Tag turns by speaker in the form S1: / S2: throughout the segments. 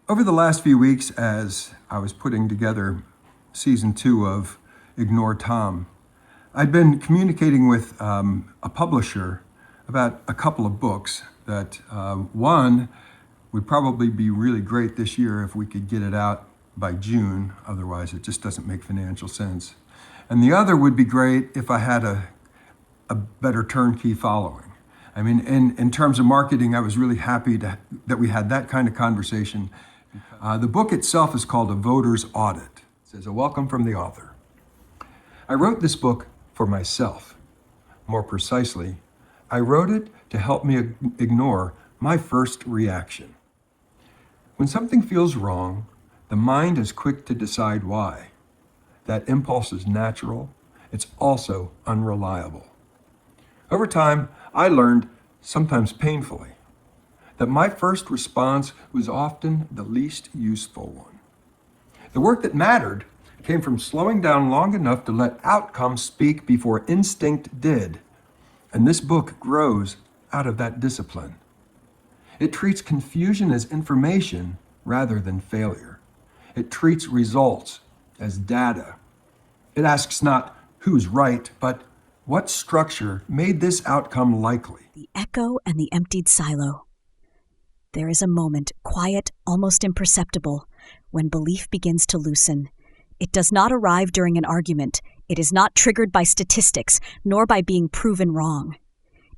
S1: Over the last few weeks, as I was putting together season 2 of Ignore Tom, I'd been communicating with a publisher about a couple of books that one would probably be really great this year if we could get it out by June. Otherwise, it just doesn't make financial sense. And the other would be great if I had a better turnkey following. I mean, in terms of marketing, I was really happy that we had that kind of conversation. The book itself is called A Voter's Audit. It says, "A welcome from the author." I wrote this book for myself. More precisely, I wrote it to help me ignore my first reaction. When something feels wrong, the mind is quick to decide why. That impulse is natural. It's also unreliable. Over time, I learned, sometimes painfully, that my first response was often the least useful one. The work that mattered came from slowing down long enough to let outcomes speak before instinct did. And this book grows out of that discipline. It treats confusion as information rather than failure. It treats results as data. It asks not who's right, but what structure made this outcome likely?
S2: The echo and the emptied silo. There is a moment, quiet, almost imperceptible, when belief begins to loosen. It does not arrive during an argument. It is not triggered by statistics, nor by being proven wrong.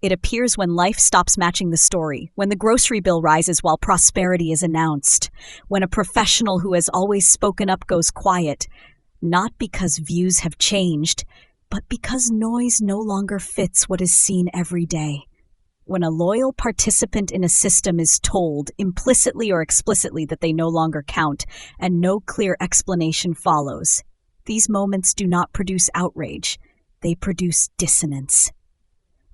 S2: It appears when life stops matching the story, when the grocery bill rises while prosperity is announced, when a professional who has always spoken up goes quiet, not because views have changed, but because noise no longer fits what is seen every day. When a loyal participant in a system is told, implicitly or explicitly, that they no longer count, and no clear explanation follows, these moments do not produce outrage. They produce dissonance.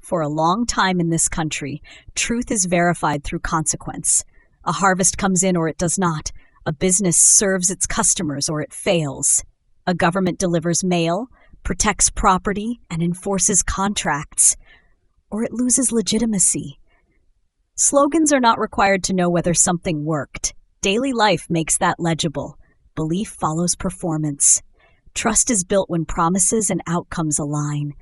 S2: For a long time in this country, truth is verified through consequence. A harvest comes in or it does not. A business serves its customers or it fails. A government delivers mail, protects property, and enforces contracts, or it loses legitimacy. Slogans are not required to know whether something worked. Daily life makes that legible. Belief follows performance. Trust is built when promises and outcomes align.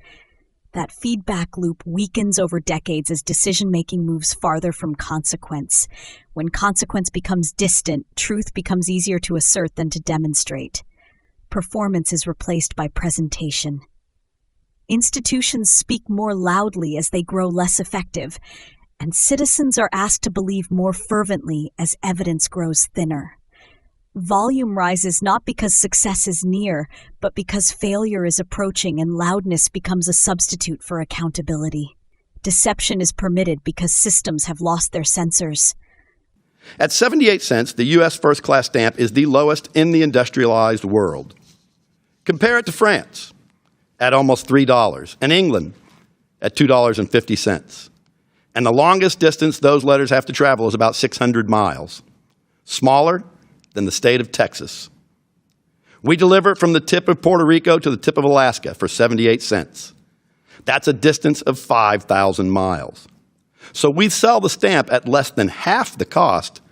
S2: That feedback loop weakens over decades as decision-making moves farther from consequence. When consequence becomes distant, truth becomes easier to assert than to demonstrate. Performance is replaced by presentation. Institutions speak more loudly as they grow less effective, and citizens are asked to believe more fervently as evidence grows thinner. Volume rises not because success is near, but because failure is approaching and loudness becomes a substitute for accountability. Deception is permitted because systems have lost their censors.
S3: At 78 cents, the U.S. first-class stamp is the lowest in the industrialized world. Compare it to France at almost $3, and England at $2.50. And the longest distance those letters have to travel is about 600 miles, smaller than the state of Texas. We deliver from the tip of Puerto Rico to the tip of Alaska for 78 cents. That's a distance of 5,000 miles. So we sell the stamp at less than half the cost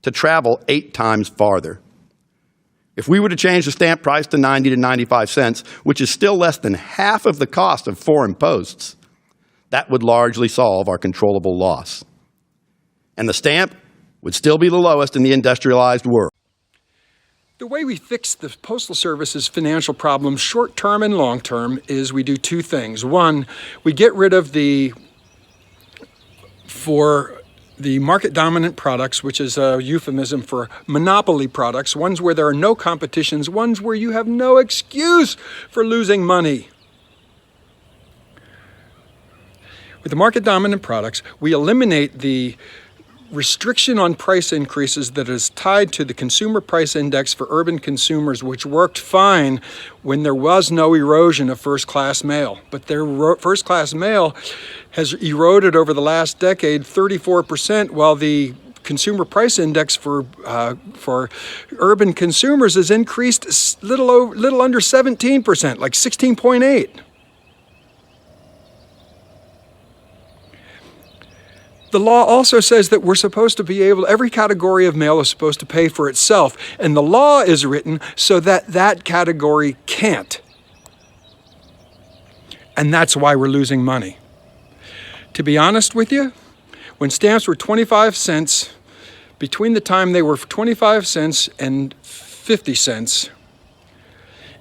S3: to travel 8 times farther. If we were to change the stamp price to 90 to 95 cents, which is still less than half of the cost of foreign posts, that would largely solve our controllable loss. And the stamp would still be the lowest in the industrialized world.
S4: The way we fix the Postal Service's financial problems, short-term and long-term, is we do 2 things. One, we get rid of the market-dominant products, which is a euphemism for monopoly products, ones where there are no competitions, ones where you have no excuse for losing money. With the market-dominant products, we eliminate the restriction on price increases that is tied to the consumer price index for urban consumers, which worked fine when there was no erosion of first-class mail. But their first-class mail has eroded over the last decade 34%, while the consumer price index for urban consumers has increased little under 17%, like 16.8. The law also says that we're supposed to be able, every category of mail is supposed to pay for itself, and the law is written so that that category can't. And that's why we're losing money. To be honest with you, when stamps were 25 cents, between the time they were 25 cents and 50 cents,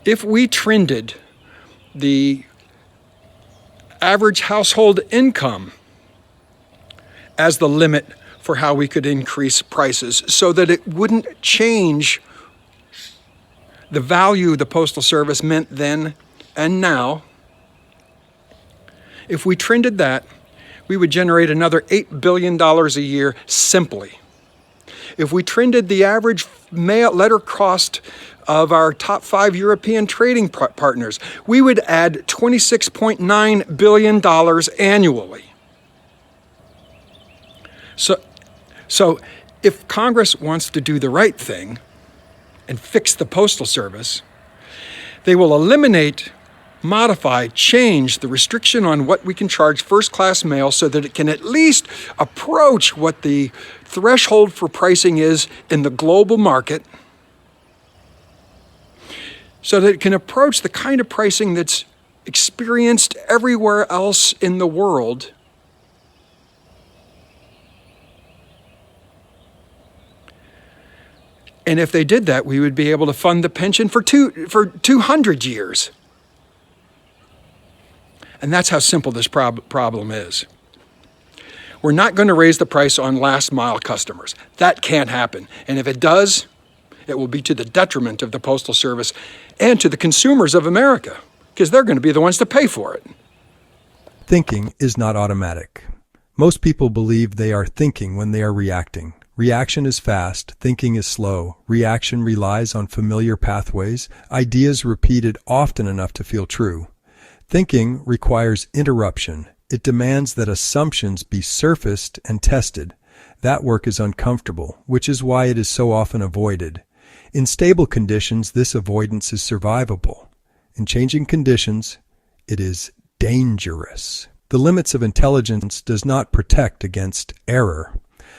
S4: if we trended the average household income as the limit for how we could increase prices so that it wouldn't change the value the Postal Service meant then and now, if we trended that, we would generate another $8 billion a year simply. If we trended the average mail letter cost of our top 5 European trading partners, we would add $26.9 billion annually. So if Congress wants to do the right thing and fix the Postal Service, they will eliminate, modify, change the restriction on what we can charge first-class mail so that it can at least approach what the threshold for pricing is in the global market, so that it can approach the kind of pricing that's experienced everywhere else in the world. And if they did that, we would be able to fund the pension for 200 years. And that's how simple this problem is. We're not going to raise the price on last mile customers. That can't happen. And if it does, it will be to the detriment of the Postal Service and to the consumers of America, because they're going to be the ones to pay for it.
S5: Thinking is not automatic. Most people believe they are thinking when they are reacting. Reaction is fast, thinking is slow. Reaction relies on familiar pathways, ideas repeated often enough to feel true. Thinking requires interruption. It demands that assumptions be surfaced and tested. That work is uncomfortable, which is why it is so often avoided. In stable conditions, this avoidance is survivable. In changing conditions, it is dangerous. The limits of intelligence does not protect against error.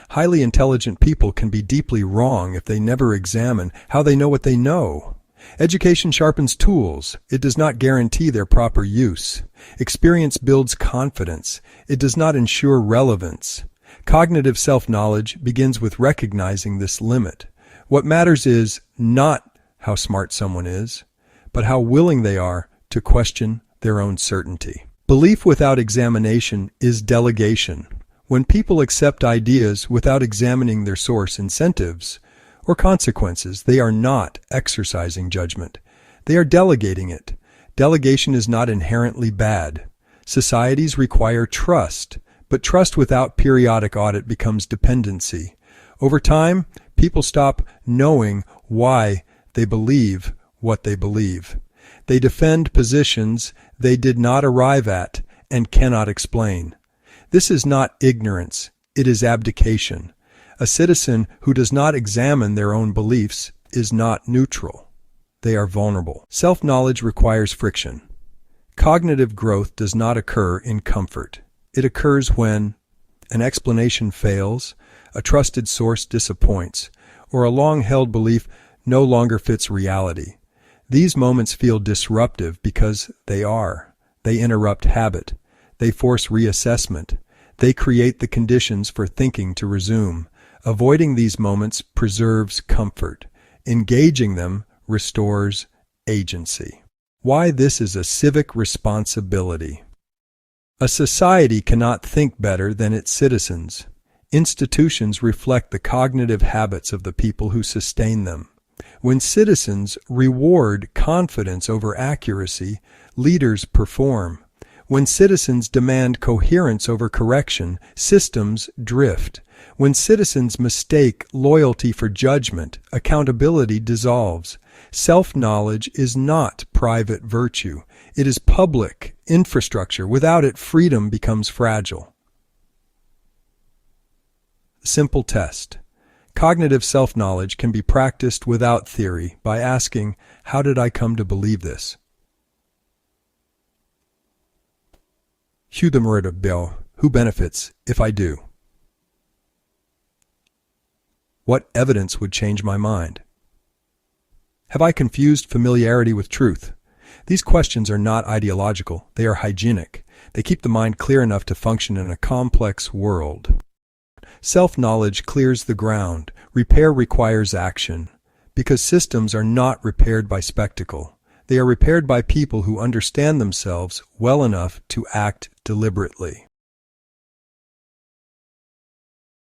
S5: Highly intelligent people can be deeply wrong if they never examine how they know what they know. Education sharpens tools. It does not guarantee their proper use. Experience builds confidence. It does not ensure relevance. Cognitive self-knowledge begins with recognizing this limit. What matters is not how smart someone is, but how willing they are to question their own certainty. Belief without examination is delegation. When people accept ideas without examining their source incentives or consequences, they are not exercising judgment. They are delegating it. Delegation is not inherently bad. Societies require trust, but trust without periodic audit becomes dependency. Over time, people stop knowing why they believe what they believe. They defend positions they did not arrive at and cannot explain. This is not ignorance, it is abdication. A citizen who does not examine their own beliefs is not neutral. They are vulnerable. Self-knowledge requires friction. Cognitive growth does not occur in comfort. It occurs when an explanation fails, a trusted source disappoints, or a long-held belief no longer fits reality. These moments feel disruptive because they are. They interrupt habit. They force reassessment. They create the conditions for thinking to resume. Avoiding these moments preserves comfort. Engaging them restores agency. Why this is a civic responsibility. A society cannot think better than its citizens. Institutions reflect the cognitive habits of the people who sustain them. When citizens reward confidence over accuracy, leaders perform. When citizens demand coherence over correction, systems drift. When citizens mistake loyalty for judgment, accountability dissolves. Self-knowledge is not private virtue. It is public infrastructure. Without it, freedom becomes fragile. Simple test. Cognitive self-knowledge can be practiced without theory by asking, how did I come to believe this? Who benefits if I do? What evidence would change my mind? Have I confused familiarity with truth? These questions are not ideological, they are hygienic. They keep the mind clear enough to function in a complex world. Self-knowledge clears the ground. Repair requires action. Because systems are not repaired by spectacle. They are repaired by people who understand themselves well enough to act deliberately.